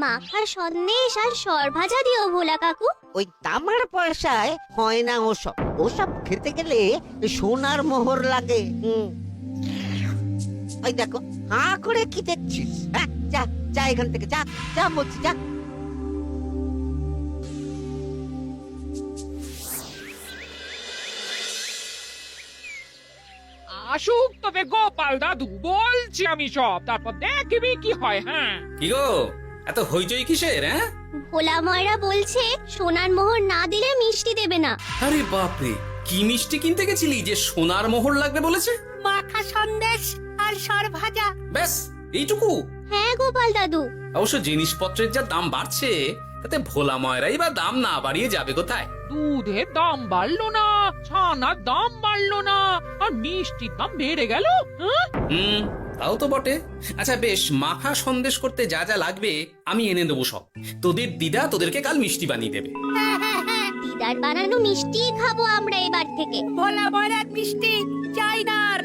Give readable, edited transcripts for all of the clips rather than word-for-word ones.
মাখা সন্দেশ আর সরভাজা দিও ভোলা কাকু। ওই তামার পয়সায় হয় না ওসব। ওসব খেতে গেলে সোনার মোহর লাগে। ওই দেখো, হাঁ করে কি দেখছিস? হ্যাঁ, যা যা এখান থেকে, যা যা বলছি, যা। আসুক তবে গোপাল দাদু, বলছি আমি সব, তারপর দেখবি কি হয়। হ্যাঁ, কি গো, এত হইচই কিসের? হ্যাঁ, ভোলা ময়রা বলছে সোনার মোহর না দিলে মিষ্টি দেবে না। আরে বাপরে, কি মিষ্টি কিনতে গেছিলি যে সোনার মোহর লাগবে বলেছে? মাখা সন্দেশ আর সরভাজা। ব্যাস এইটুকু? হ্যাঁ গোপাল দাদু। অবশ্য জিনিসপত্রের যা দাম বাড়ছে, তাতে ভোলা ময়রাই বা দাম না বাড়িয়ে যাবে কোথায়? দুধের দাম বাড়লো না, ছানার দাম বাড়লো না, আর মিষ্টির দাম বেড়ে গেল। হ্যাঁ, তাও তো বটে। আচ্ছা বেশ, মাখা সন্দেশ করতে যা যা লাগবে আমি এনে দেবো সব। তোদের দিদা তোদেরকে কাল মিষ্টি বানিয়ে দেবে। দিদার বানানো মিষ্টি খাবো আমরা এবার থেকে। ভোলা ময়রার মিষ্টি চাই না আর।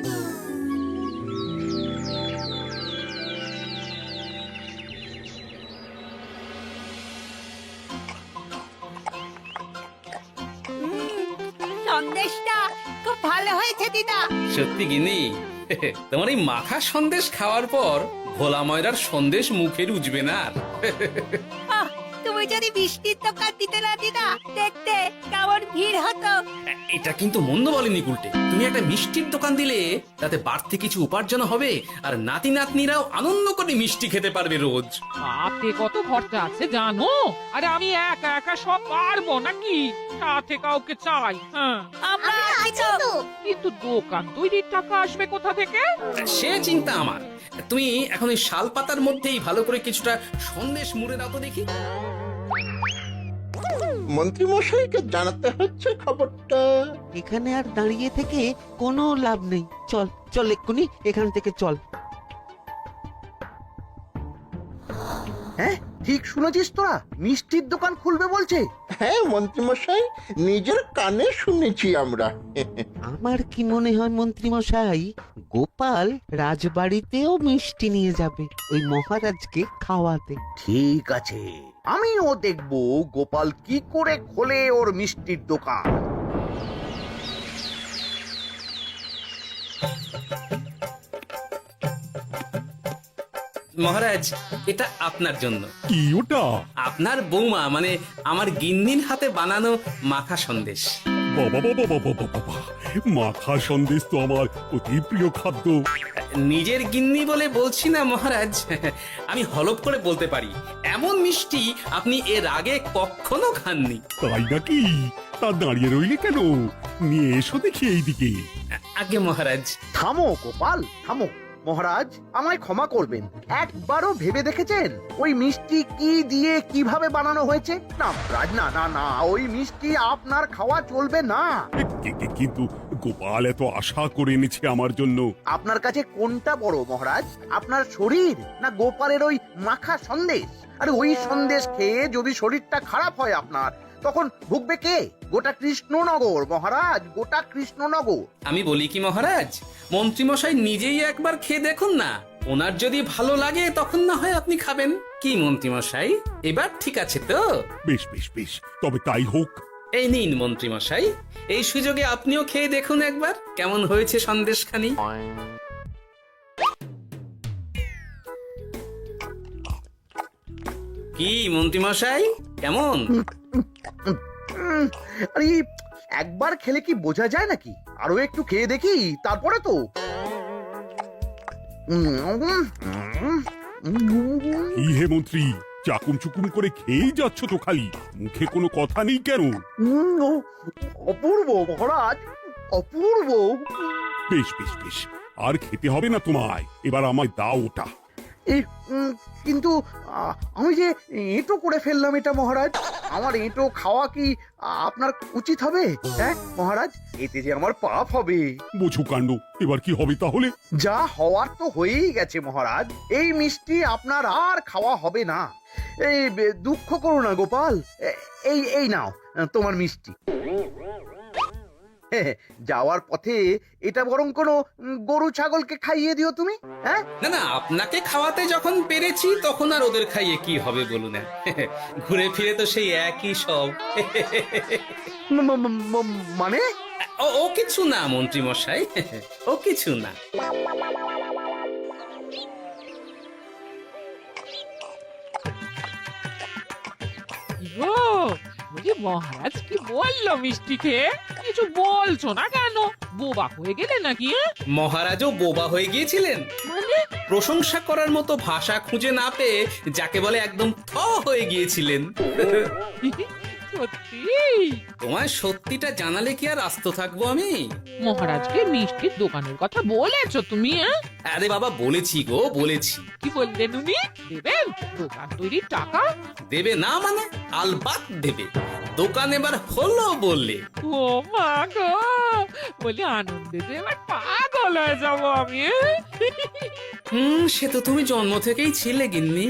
সন্দেশটা খুব ভালো হয়েছে দিদা। সত্যি গিনি, তোমার এই মাখা সন্দেশ খাওয়ার পর ভোলা ময়রার সন্দেশ মুখে রুজবে না আর। আহ, তুমি যদি মিষ্টির দোকান দিতে না দিদা, দেখতে কেমন ভিড় হতো। এটা কিন্তু মন্দ বলেনি গুলটে। তুমি একটা মিষ্টির দোকান দিলে তাতে বাড়তি কিছু উপার্জন হবে, আর নাতি নাতনিরাও আনন্দ করে মিষ্টি খেতে পারবে রোজ। হাতে কত খরচা আছে জানো? আরে আমি একা একা সব পারবো নাকি? সাথে কাউকে চাই। হ্যাঁ, আমরা আমরা আছি আছি তো। তো। কিন্তু দোকান তৈরির টাকা আসবে কোথা থেকে? সে চিন্তা আমার। তুমি এখন এই শাল পাতার মধ্যেই ভালো করে কিছুটা সন্দেশ মুড়ে দাও তো দেখি। মন্ত্রী মশাইকে জানাতে হচ্ছে খবরটা। এখানে আর দাঁড়িয়ে থেকে কোনো লাভ নেই। চল চল, এক্ষুনি এখান থেকে চল। হ্যাঁ, ঠিক শুনেছিস তোরা, মিষ্টির দোকান খুলবে বলছে। হ্যাঁ মন্ত্রী মশাই, নিজের কানে শুনেছি আমরা। আমার কি মনে হয় মন্ত্রী মশাই, গোপাল রাজবাড়িতেও মিষ্টি নিয়ে যাবে ওই মহারাজকে খাওয়াতে। ঠিক আছে, আমিও দেখবো গোপাল কি করে খোলে ওর মিষ্টির দোকান। মহারাজ, এটা আপনার জন্য। কি ওটা? আপনার বৌমা মানে আমার গিন্নির হাতে বানানো মাখা সন্দেশ। বাবা বাবা বাবা বাবা বাবা, মাখা সন্দেশ তো আমার অতি প্রিয় খাদ্য। নিজের গিন্নি বলে বলছি না মহারাজ, আমি হলপ করে বলতে পারি এমন মিষ্টি আপনি এর আগে কখনো খাননি। তাই নাকি? তা দাঁড়িয়ে রইলে কেন? নিয়ে এসো দেখি এইদিকে। আগে মহারাজ। থামো গোপাল, থামো। মহারাজ, আমায় ক্ষমা করবেন, একবারও ভেবে দেখেছেন ওই মিষ্টি কি দিয়ে কিভাবে বানানো হয়েছে? না মহারাজ, না না না, ওই মিষ্টি আপনার খাওয়া চলবে না। কিন্তু গোপাল এত আশা করে এনেছে আমার জন্য। আপনার কাছে কোনটা বড় মহারাজ, আপনার শরীর না গোপালের ওই মাখা সন্দেশ? আর ওই সন্দেশ খেয়ে যদি শরীরটা খারাপ হয় আপনার, তখন ভুগবে কে? গোটা কৃষ্ণনগর মহারাজ, গোটা কৃষ্ণনগর। আমি বলি কি মহারাজ, মন্ত্রীমশাই নিজেই একবার খেয়ে দেখুন না, ওনার যদি ভালো লাগে তখন না হয় আপনি খাবেন। কি মন্ত্রীমশাই, এবার ঠিক আছে তো? বেশ বেশ বেশ, তবে তাই হোক। এই নিন মন্ত্রীমশাই, এই সুযোগে আপনিও খেয়ে দেখুন একবার কেমন হয়েছে সন্দেশখানি। কি মন্ত্রীমশাই, কেমন? আরে একবার খেলে কি বোঝা যায় নাকি? আরো একটু খেয়ে দেখি তারপরে তো। কি হে মন্ত্রী, চাকুম চুকুম করে খেয়েই যাচ্ছ তো খালি, মুখে কোনো কথা নেই কেন? অপূর্ব মহারাজ, অপূর্ব। বেশ বেশ বেশ, আর খেতে হবে না তোমায়, এবার আমায় দাও ওটা। কিন্তু আমি যে এঁটো করে ফেললাম এটা মহারাজ, আমার এঁটো খাওয়া কি আপনার উচিত হবে? হ্যাঁ মহারাজ, এতে যে আমার পাপ হবে। বোঝো কাণ্ড, এবার কি হবে তাহলে? যা হওয়ার তো হয়েই গেছে মহারাজ, এই মিষ্টি আপনার আর খাওয়া হবে না। এই দুঃখ করো না গোপাল, এই এই নাও তোমার মিষ্টি। যাওয়ার পথে এটা বরং কোনো গরু ছাগলকে খাইয়ে দিও তুমি। হ্যাঁ, না না, আপনাকে খাওয়াতে যখন পেরেছি তখন আর ওদের খাইয়ে কি হবে বলুন না। ঘুরে ফিরে তো সেই একই সব। মানে ও কিছু না মন্ত্রী মশাই, ও কিছু না। গো, বলি মহারাজ কি বললো মিষ্টিকে? কিছু বলছো না কেন? বোবা হয়ে গেলে নাকি? মহারাজও বোবা হয়ে গিয়েছিলেন? মানে প্রশংসা করার মতো ভাষা খুঁজে না পেয়ে যাকে বলে একদম থ হয়ে গিয়েছিলেন। সত্যি? তোমার সত্যিটা জানালে কি আর আস্ত থাকবো আমি? মহারাজকে মিষ্টির দোকানের কথা বলেছো তুমি? আরে বাবা, বলেছি গো, বলেছি। কি বললেন উনি? দেবেন দোকান তৈরির টাকা? দেবে না মানে? আলবাত দেবে। দোকান এবার হলো বললে। ও মা গো, বলি আনন্দে যে এবার পাগল হয়ে যাবো আমি। সে তো তুমি জন্ম থেকেই ছিলে গিন্নি।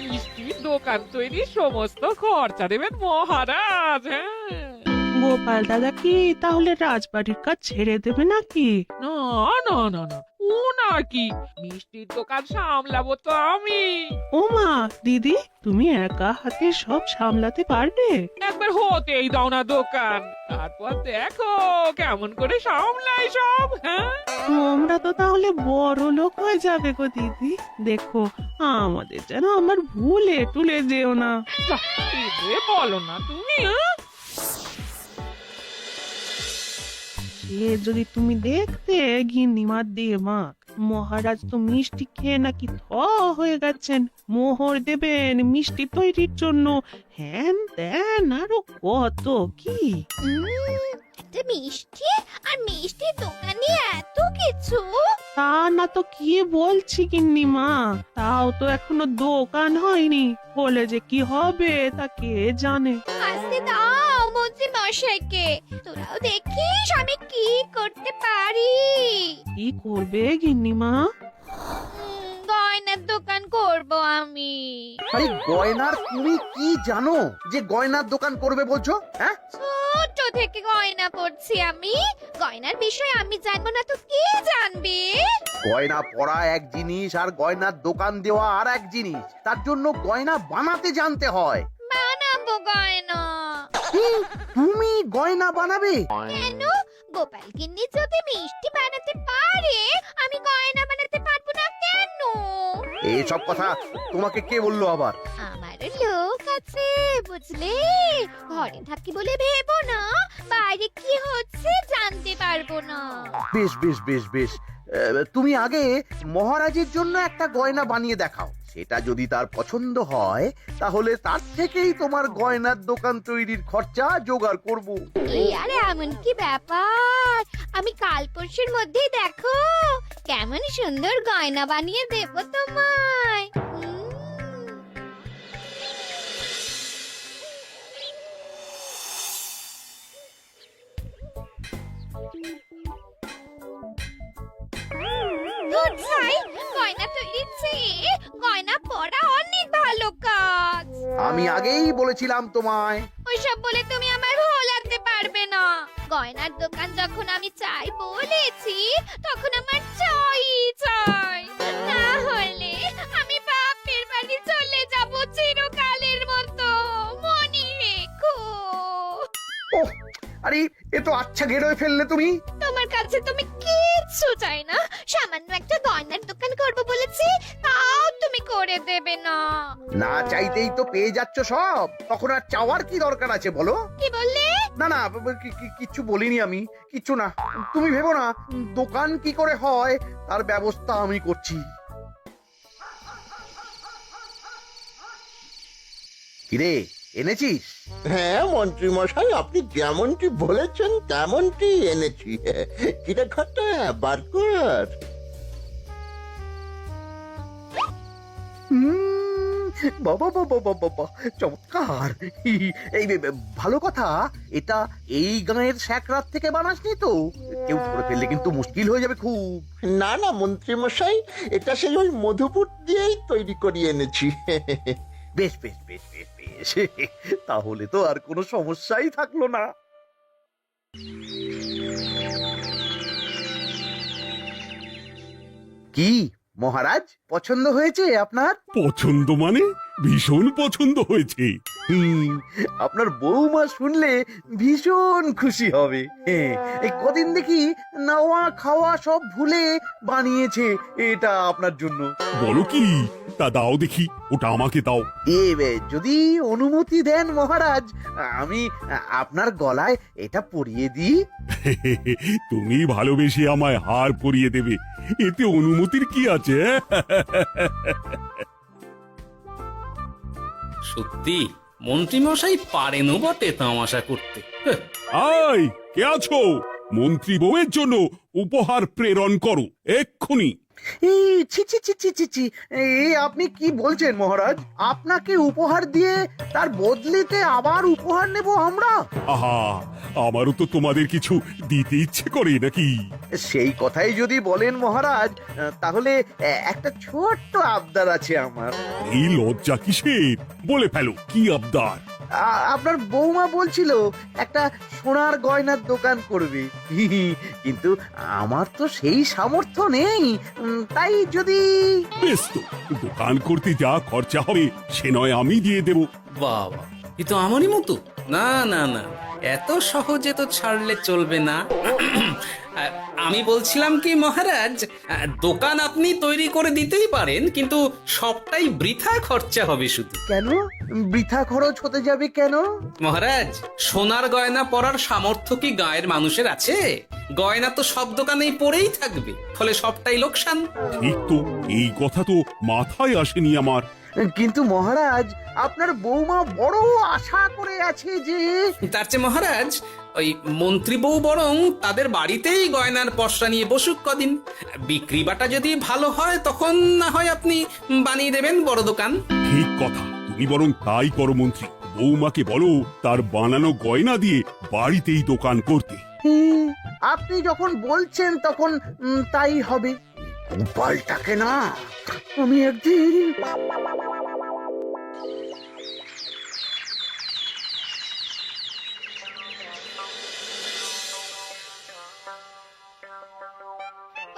মিষ্টির দোকান তৈরির সমস্ত খরচা দেবেন মহারাজ। হ্যাঁ, গোপাল দাদা কি তাহলে রাজবাড়ির কাজ ছেড়ে দেবে নাকি? না না না না, ও নাকি, মিষ্টির দোকান সামলাবো তো আমি। ওমা দিদি, তুমি একা হাতে সব সামলাতে পারবে? একবার হতেই দাও না দোকান, তারপর দেখো কেমন করে সামলাই সব। হ্যাঁ, তোমরা তো তাহলে বড় লোক হয়ে যাবে গো দিদি। দেখো আমাদের যেন আমার ভুলে টুলে যেও না। যা, এ বলো না তুমি। হ্যাঁ? সে যদি তুমি দেখতে গিন্নিমার দিয়ে মা, মহারাজ তো মিষ্টি খেয়ে নাকি থ হয়ে গেছেন। মোহর দেবেন মিষ্টি তৈরির জন্য, হ্যান ত্যান আরো কত কি। একটা মিষ্টি আর মিষ্টির দোকানে এত কিছু। তা না তো কি বলছি গিন্নিমা, তাও তো এখনো দোকান হয়নি, বলে যে কি হবে তা কে জানে। আসতে দাও মন্ত্রী মশাইকে, তোরাও দেখিস আমি কি করতে পারি। কি করবে গিন্নিমা? গয়নার দোকান করব আমি। আরে গয়নার তুমি কি জানো যে গয়নার দোকান করবে বলছো? হ্যাঁ, ছোট থেকে গয়না পড়ছি আমি, গয়নার বিষয়ে আমি জানবো না তো কে জানবে? গয়না পরা এক জিনিস আর গয়নার দোকান দেওয়া আর এক জিনিস। তার জন্য গয়না বানাতে জানতে হয়। বানাবো গয়না। তুমি গয়না বানাবে? কেন? গোপাল গিন্নি যদি মিষ্টি বানাতে পারে, আমি গয়না বানাতে পারবো না কেন? এইসব কথা তোমাকে কে বললো আবার? আমার লোক আছে বুঝলে, ঘরে থাকি বলে ভেবো না, বাইরে কি হচ্ছে জানতে পারবো না। বেশ বেশ বেশ বেশ, তুমি আগে মহারাজের জন্য একটা গয়না বানিয়ে দেখাও। সেটা যদি তার পছন্দ হয় তাহলে তার থেকেই তোমার গয়নার দোকান তৈরির খরচা জোগাড় করব। এই আরে এমন কি ব্যাপার, আমি কাল পরশুর মধ্যেই দেখো কেমন সুন্দর গয়না বানিয়ে দেবো তোমায়। ধুর ছাই, গয়না তৈরির চেয়ে গয়না পরা অনেক ভালো কাজ। আমি আগেই বলেছিলাম তোমায়। ওইসব বলে তুমি আমার ভোলাতে পারবে না। গয়নার দোকান যখন আমি চাই বলেছি, তখন আমার চাই চাই, না হলে আমি বাপের বাড়ি চলে যাব চিরকালের মতো, মনে রেখো। ওহ, আরে এ তো আচ্ছা গেরোয় ফেললে তুমি। তোমার কাছে তুমি কিচ্ছু চাই না, সামান্য একটা গয়নার দোকান করব বলেছি, তাও তুমি করে দেবে না। না চাইতেই তো পেয়ে যাচ্ছ সব, তখন আর চাওয়ার কি দরকার আছে বলো? কি বললে? না না, কিচ্ছু বলিনি আমি, কিচ্ছু না। তুমি ভেবো না, দোকান কি করে হয় তার ব্যবস্থা আমি করছি। কিরে, এনেছিস? হ্যাঁ মন্ত্রী মশাই, আপনি যেমনটি বলেছেন তেমনটি এনেছি। কিরে ঘটা, বার কর। বাবা বাবা বাবা বাবা, চমৎকার। এই ভালো কথা, এটা এই গাঁয়ের স্যাকরাত থেকে বানাসনি তো? কেউ ধরে ফেললে কিন্তু মুশকিল হয়ে যাবে খুব। না না মন্ত্রী মশাই, এটা সেই ওই মধুপুর দিয়েই তৈরি করিয়ে এনেছি। বেশ বেশ বেশ বেশ বেশ, তাহলে তো আর কোনো সমস্যাই থাকলো না। কি মহারাজ, পছন্দ হয়েছে আপনার? পছন্দ মানে ভীষণ পছন্দ হয়েছে। আপনার বৌমা শুনলে ভীষণ খুশি হবে। এই কদিন দেখি নাওয়া খাওয়া সব ভুলে বানিয়েছে এটা আপনার জন্য। বলো কি, তা দাও দেখি, ওটা আমাকে দাও। যদি অনুমতি দেন মহারাজ, আমি আপনার গলায় এটা পরিয়ে দিই। তুমি ভালোবেসে আমায় হার পরিয়ে দেবে, এতে অনুমতির কি আছে? সত্যি মন্ত্রীমশাই পারেনও বটে তামাশা করতে। হ্যাঁ, আয়, কে আছো? মন্ত্রী বউয়ের জন্য উপহার প্রেরণ করো এক্ষুনি। এই ছি ছি ছি ছি ছি ছি, এই আপনি কি বলছেন মহারাজ? আপনাকে উপহার দিয়ে তার বদলিতে আবার উপহার নেব আমরা? আহা, আমারও তো তোমাদের কিছু দিতে ইচ্ছে করে নাকি? সেই কথাই যদি বলেন মহারাজ, তাহলে একটা ছোট্ট আবদার আছে আমার। এই লজ্জা কিসের? বলে ফেলো, কি আবদার? আপনার বৌমা বলছিল একটা সোনার গয়নার দোকান করবে, কিন্তু আমার তো সেই সামর্থ্য নেই। তাই যদি বেশ তো, দোকান করতে যা খরচা হবে সে নয় আমি দিয়ে দেব। বাবা, এ তো আমারই মতো। না না না, এত সহজে তো ছাড়লে চলবে না। আমি বলছিলাম কি মহারাজ, দোকান আপনি তৈরি করে দিতেই পারেন, কিন্তু সবটাই বৃথা খরচা হবে শুধু। কেন বৃথা খরচ হতে যাবে কেন? মহারাজ, সোনার গয়না পরার সামর্থ্য কি গায়ের মানুষের আছে? গয়না তো সব দোকানেই পড়েই থাকবে, ফলে সবটাই লোকসান। ঠিক তো, এই কথা তো মাথায় আসেনি আমার। কিন্তু মহারাজ, আপনার বৌমা বড় আশা করে আছে যে তার চেয়ে মহারাজ, ওই মন্ত্রী বউ বরং তাদের বাড়িতেই গয়নার পসরা নিয়ে বসুক কদিন। বিক্রি বাটা যদি ভালো হয় তখন না হয় আপনি বানিয়ে দেবেন বড় দোকান। ঠিক কথা, তুমি বরং তাই করো মন্ত্রী। বৌমাকে বলো তার বানানো গয়না দিয়ে বাড়িতেই দোকান করতে। আপনি যখন বলছেন তখন তাই হবে। গোপালটাকে না আমি একদিন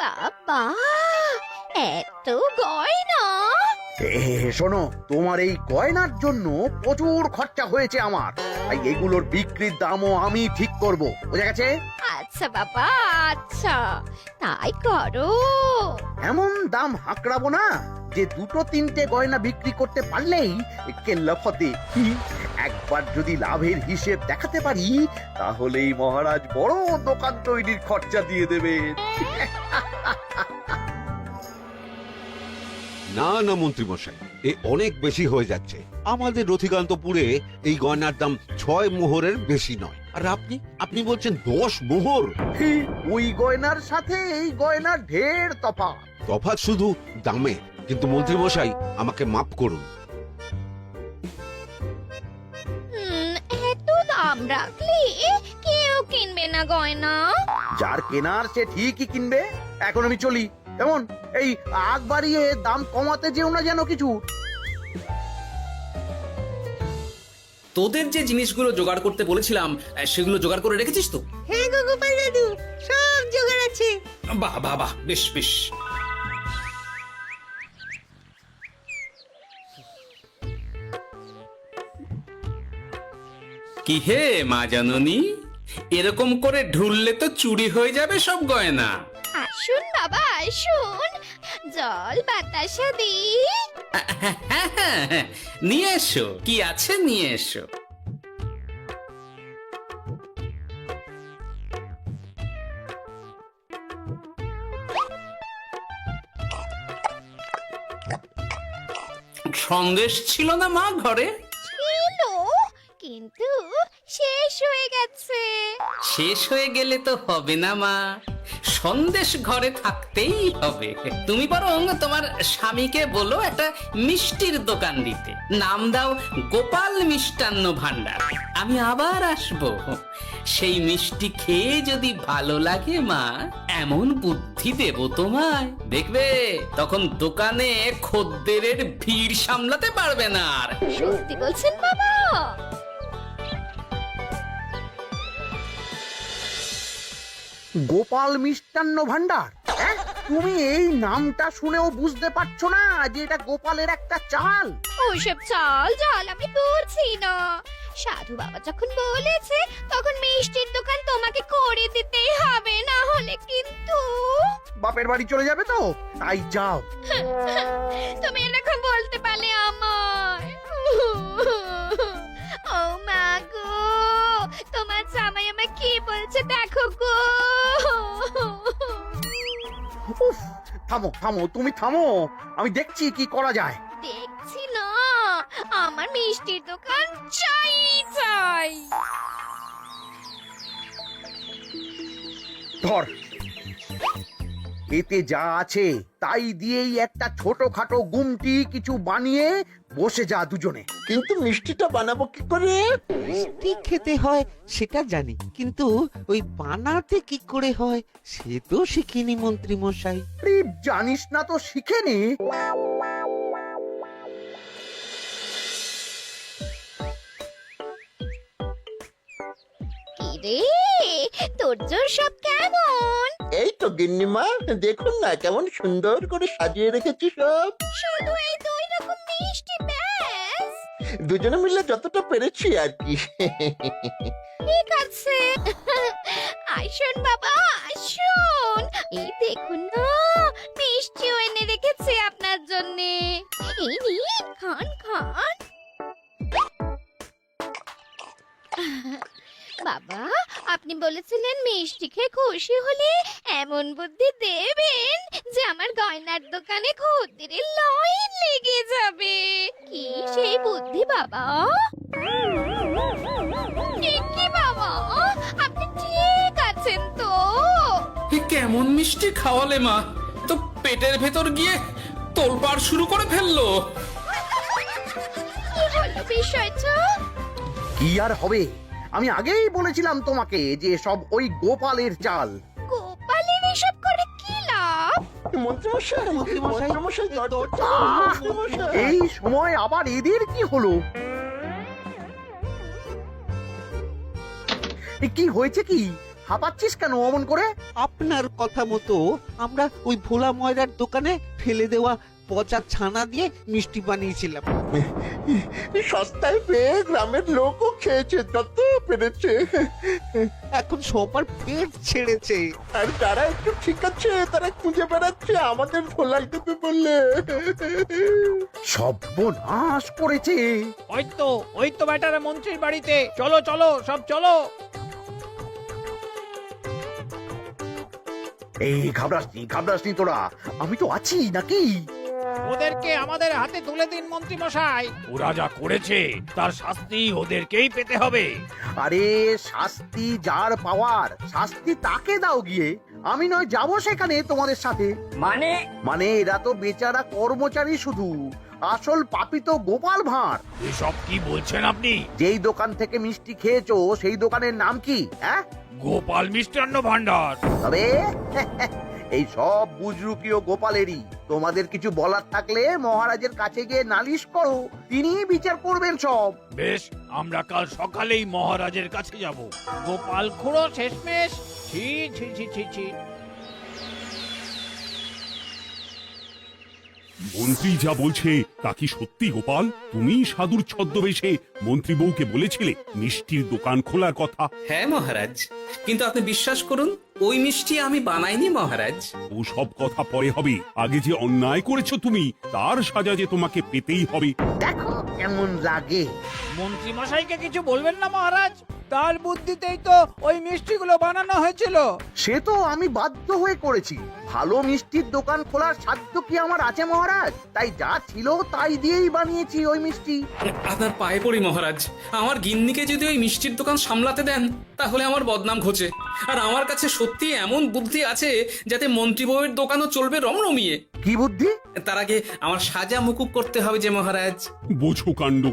বাবা, এত গয়না! শোনো, তোমার এই গয়নার জন্য প্রচুর খরচা হয়েছে আমার, তাই এগুলোর বিক্রির দামও আমি ঠিক করব, বুঝা গেছে? আচ্ছা বাবা, আচ্ছা, তাই করো। এমন দাম হাঁকড়াবো না যে দুটো তিনটে গয়না বিক্রি করতে পারলেই কেল্লা ফতে। একবার যদি লাভের হিসেব দেখাতে পারি, তাহলেই মহারাজ বড় দোকান তৈরির খরচা দিয়ে দেবেন। না না মন্ত্রী মশাই, এ অনেক বেশি হয়ে যাচ্ছে। আমাদের রথিকান্তপুরে এই গয়নার দাম 6 মোহরের বেশি নয়, আর আপনি আপনি বলছেন 10 মোহর। ওই গয়নার সাথে এই গয়নার ঢের তফাৎ। তফাৎ শুধু দামে। কিন্তু মন্ত্রী মশাই, আমাকে মাফ করুন। এত দাম রাখলে কেউ কিনবে না গয়না। যার কেনার সে ঠিকই কিনবে। এখন আমি চলি। কেমন, এই আগ বাড়িয়ে দাম কমাতে যেও না যেন কিছু। তোদের যে জিনিসগুলো জোগাড় করতে বলেছিলাম সেগুলো জোগাড় করে রেখেছিস তো? হ্যাঁ গো গোপাল দাদু, সব জোগাড় আছে। বাহ বাহ বাহ, বেশ বেশ। কি হে মা জাননী, এরকম করে ঢুললে তো চুরি হয়ে যাবে সব গয়না। আসুন বাবা, আসুন, জল বাতাসা দিই। নিয়ে এসো, কি আছে নিয়ে এসো। সন্দেশ ছিল না মা ঘরে? ছিল, কিন্তু শেষ হয়ে গেছে। শেষ হয়ে গেলে তো হবে না মা, সন্দেশ ঘরে থাকতেই হবে। তুমি বরং তোমার স্বামীকে বলো একটা মিষ্টির দোকান দিতে, নাম দাও গোপাল মিষ্টান্ন ভান্ডার। আমি আবার আসবো, সেই মিষ্টি খেয়ে যদি ভালো লাগে মা, এমন বুদ্ধি দেব তোমায়, দেখবে তখন দোকানে খদ্দেরের ভিড় সামলাতে পারবে না আর। সত্যি বলছেন বাবা? গোপাল মিষ্টান্ন ভান্ডার, হ্যাঁ? তুমি এই নামটা শুনেও বুঝতে পারছো না যে এটা গোপালের একটা চাল? ওইসব চাল জাল আমি বুঝছি না। সাধু বাবা যখন বলেছে তখন মিষ্টির দোকান তোমাকে করে দিতেই হবে, না হলে কিন্তু বাপের বাড়ি চলে যাবে তো, তাই যাও। তুমি এরকম বলতে পারলে আমার। ও মা গো, তোমার জামাই আমায় কি বলছে দেখো গো। উফ, থামো থামো, তুমি থামো, আমি দেখছি কি করা যায়। দেখছি না, আমার মিষ্টির দোকান চাই চাই। ধর, এতে যা আছে তাই দিয়েই একটা ছোটখাটো গুমটি কিছু বানিয়ে বসে যা দুজনে। কিন্তু মিষ্টিটা বানাবো কি করে? মিষ্টি খেতে হয় সেটা জানি, কিন্তু ওই বানাতে কি করে হয় সে তো শিখিনি মন্ত্রী মশাই। আরে, জানিস না তো শিখে নে। কি রে, তোর জোর সব কেমন? এই তো গিন্নিমা, দেখুন না কেমন সুন্দর করে সাজিয়ে রেখেছি সব। শুধু এই দুই রকম মিষ্টি ব্যাস? দুজনে মিলে যতটা পেরেছি আর কি। ঠিক আছে, আসুন বাবা আসুন, এই দেখুন না মিষ্টিও এনে রেখেছি আপনার জন্যে। এই নিন, খান খান। বাবা, আপনি বলেছিলেন মিষ্টি খেয়ে খুশি হলে এমন বুদ্ধি দেবেন যে আমার গয়নার দোকানে খদ্দেরের লাইন লেগে যাবে। কি সেই বুদ্ধি বাবা? কি বাবা, আপনি ঠিক আছেন তো? এ কেমন মিষ্টি খাওয়ালে মা, তো পেটের ভেতর গিয়ে তোলপাড় শুরু করে ফেললো। কি হলো বিষয়টা? কি আর হবে, আমি আগেই বলেছিলাম তোমাকে যে সব ওই গোপালের চাল। গোপালের এসব করে কি লাভ? মন্ত্রীমশাই, মন্ত্রীমশাই, দরজাটা আহ! মন্ত্রীমশাই। এই সময় আবার এদের কি হলো? এ কি হয়েছে কি? হাঁপাচ্ছিস কেন অমন করে? আপনার কথা মতো আমরা ওই ভোলা ময়রার দোকানে ফেলে দেওয়া পচা ছানা দিয়ে মিষ্টি বানিয়েছিলাম। সস্তায় পেয়ে গ্রামের লোকও খেয়েছে যত পেরেছে। এখন সবার পেট ছেড়েছে। আর যারা একটু ঠিক আছে তারা খুঁজে বেড়াচ্ছে আমাদের ধোলাই দেবে বললে। সর্বনাশ করেছে। ওই তো বেটারা মন্ত্রীর বাড়িতে, চলো চলো সব চলো। এই ঘাবড়াসনি তোরা, আমি তো আছি নাকি? ওদেরকে আমাদের হাতে তুলে দিন মন্ত্রী মশাই। ওরা যা করেছে তার শাস্তি ওদেরকেই পেতে হবে। আরে শাস্তি যার পাওয়ার, শাস্তি তাকে দাও গিয়ে। আমি নয় যাবো সেখানে তোমাদের সাথে। মানে এরা তো বেচারা কর্মচারী শুধু, আসল পাপী তো গোপাল ভাঁড়। এসব কি বলছেন আপনি? যেই দোকান থেকে মিষ্টি খেয়েছো সেই দোকানের নাম কি? হ্যাঁ, গোপাল মিষ্টান্ন ভান্ডার। তবে এই সব বুজরুকিও গোপালেরই। তোমাদের কিছু বলার থাকলে মহারাজের কাছে গিয়ে নালিশ করো, তিনি বিচার করবেন সব। বেশ, আমরা কাল সকালেই মহারাজের কাছে যাব। গোপাল খুড়ো শেষমেশ। ছি ছি ছি ছি ছি। মন্ত্রী যা বলছে তা কি সত্যি গোপাল? তুমি সাধুর ছদ্মবেশে মন্ত্রী বউকে বলেছিলে মিষ্টির দোকান খোলার কথা? হ্যাঁ মহারাজ, কিন্তু আপনি বিশ্বাস করুন ওই মিষ্টি আমি বানাইনি মহারাজ। ও সব কথা পরে হবে, আগে যে অন্যায় করেছো তুমি তার সাজা যে তোমাকে পেতেই হবে। দেখো কেমন লাগে। মন্ত্রী মশাইকে কিছু বলবেন না মহারাজ? তার বুদ্ধিতেই তো ওই মিষ্টিগুলো বানানো হয়েছিল। সে তো আমি বাধ্য হয়ে করেছি। ভালো মিষ্টির দোকান খোলার সাধ্য কি আমার আছে মহারাজ? তাই যা ছিল তাই দিয়েই বানিয়েছি ওই মিষ্টি। আপনার পায়ে পড়ি মহারাজ, আমার গিন্নিকে যদি ওই মিষ্টির দোকান সামলাতে দেন তাহলে আমার বদনাম ঘোচে। আর আমার কাছে সত্যি এমন বুদ্ধি আছে যাতে মন্ত্রী বউয়ের দোকানও চলবে রমরমিয়ে। কি বুদ্ধি? তার আগে আমার সাজা মুকুব করতে হবে যে মহারাজ। বোঝো কাণ্ড।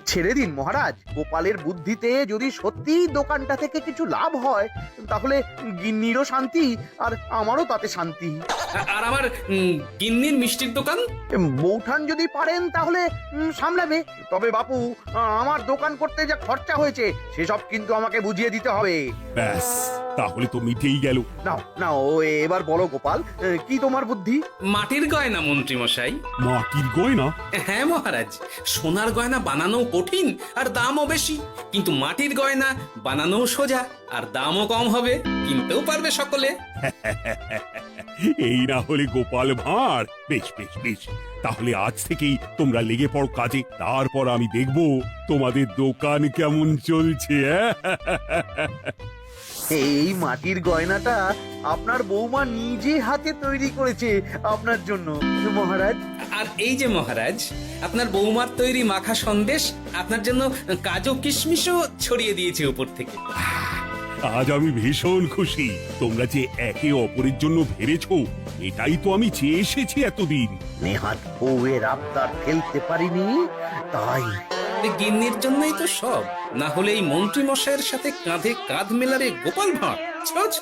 ছেড়ে দিন মহারাজ, গোপালের বুদ্ধিতে যদি সত্যি দোকানটা থেকে কিছু লাভ হয় তাহলে গিন্নিরও শান্তি আর আমারও তাতে শান্তি। আর আমার গিন্নির মিষ্টির দোকান? বৌঠান যদি পারেন তাহলে সামলাবে। তবে বাপু, আমার দোকান করতে যা খরচা হয়েছে সেসব কিন্তু আমাকে বুঝিয়ে দিতে হবে। ব্যাস, তাহলে তো মিটেই গেল। নাও নাও, এবার বলো গোপাল, কি তোমার বুদ্ধি? মাটির গয়না মন্ত্রী মশাই। মাটির গয়না? হ্যাঁ মহারাজ, সোনার গয়না বানানো কঠিন আর দামও বেশি, কিন্তু মাটির গয়না বানানো সোজা আর দামও কম হবে, কিনতেও পারবে সকলে। এই না হলে গোপাল ভাঁড়। বেশ বেশ বেশ, তাহলে আজ থেকেই তোমরা লেগে পড়ো কাজে, তারপর আমি দেখব তোমাদের দোকান কেমন চলছে। এই মাটির গয়নাটা আপনার বৌমা নিজে হাতে তৈরি করেছে আপনার জন্য মহারাজ। আর এই যে মহারাজ, আপনার বৌমার তৈরি মাখা সন্দেশ আপনার জন্য কাজু কিশমিশও ছড়িয়ে দিয়েছে উপর থেকে। আজ আমি ভীষণ খুশি। তোমরা যে একে অপরের জন্য ভেবেছো, এটাই তো আমি চেয়ে এসেছি এতদিন। নেহাত বউয়ের আবদার ফেলতে পারিনি, তাই গিন্নির জন্যই তো সব, না হলে এই মন্ত্রী মশাইয়ের সাথে কাঁধে কাঁধ মেলারে গোপাল ভাঁড়। ছ ছ।